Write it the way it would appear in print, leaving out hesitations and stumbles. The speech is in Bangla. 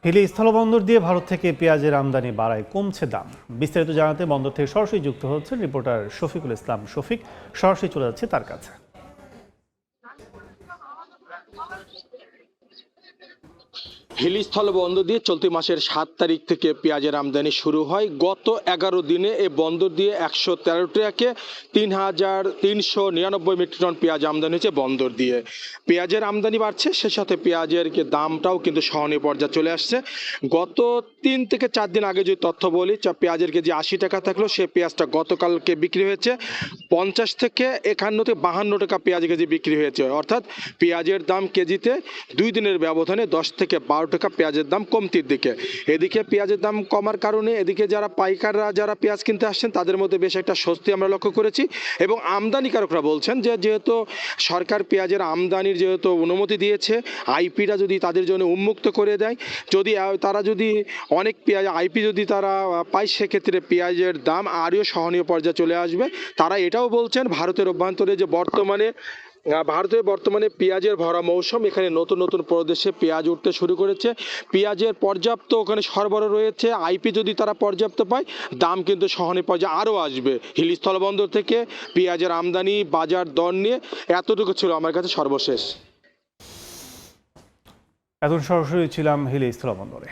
হিলি স্থলবন্দর দিয়ে ভারত থেকে পেঁয়াজের আমদানি বাড়ায়, কমছে দাম। বিস্তারিত জানাতে বন্দর থেকে সরাসরি যুক্ত হচ্ছেন রিপোর্টার শফিকুল ইসলাম শফিক। সরাসরি চলে যাচ্ছে তার কাছে। হিলি স্থলবন্দর দিয়ে চলতি মাসের 7 তারিখ থেকে পেঁয়াজের আমদানি শুরু হয়। গত 11 দিনে এই বন্দর দিয়ে 113 ট্রাকে 3,399 মেট্রিক টন পেঁয়াজ আমদানি হয়েছে বন্দর দিয়ে। পেঁয়াজের আমদানি বাড়ছে, সে সাথে পেঁয়াজের দামটাও কিন্তু সহনীয় পর্যায়ে চলে আসছে। গত 3 থেকে 4 দিন আগে যদি তথ্য বলি, পেঁয়াজের কেজি 80 টাকা থাকলো, সে পেঁয়াজটা গতকালকে বিক্রি হয়েছে 50 থেকে 51 থেকে 52 টাকা পেঁয়াজ কেজি বিক্রি হয়েছে। অর্থাৎ পেঁয়াজের দাম কেজিতে 2 দিনের ব্যবধানে 10 থেকে 12 টাকা পেঁয়াজের দাম কমতির দিকে। এদিকে পেঁয়াজের দাম কমার কারণে এদিকে যারা পাইকাররা যারা পেঁয়াজ কিনতে আসছেন তাদের মধ্যে বেশ একটা স্বস্তি আমরা লক্ষ্য করেছি। এবং আমদানিকারকরা বলছেন যে যেহেতু সরকার পেঁয়াজের আমদানির যেহেতু অনুমতি দিয়েছে, আইপিটা যদি তাদের জন্য উন্মুক্ত করে দেয়, যদি তারা যদি অনেক পেঁয়াজ আইপি যদি তারা পায়, সেক্ষেত্রে পেঁয়াজের দাম আরও সহনীয় পর্যায়ে চলে আসবে। তারা এটাও বলছেন ভারতের অভ্যন্তরে যে বর্তমানে পেঁয়াজের ভরা মৌসুম, এখানে নতুন নতুন প্রদেশে পেঁয়াজ উঠতে শুরু করেছে, পেঁয়াজের পর্যাপ্ত ওখানে সরবরাহ রয়েছে। আইপি যদি তারা পর্যাপ্ত পায়, দাম কিন্তু সহনীয় পর্যায়ে আরও আসবে। হিলি স্থলবন্দর থেকে পেঁয়াজের আমদানি বাজার দর নিয়ে এতটুকু ছিল আমার কাছে সর্বশেষ। এখন সরাসরি ছিলাম হিলি স্থলবন্দরে।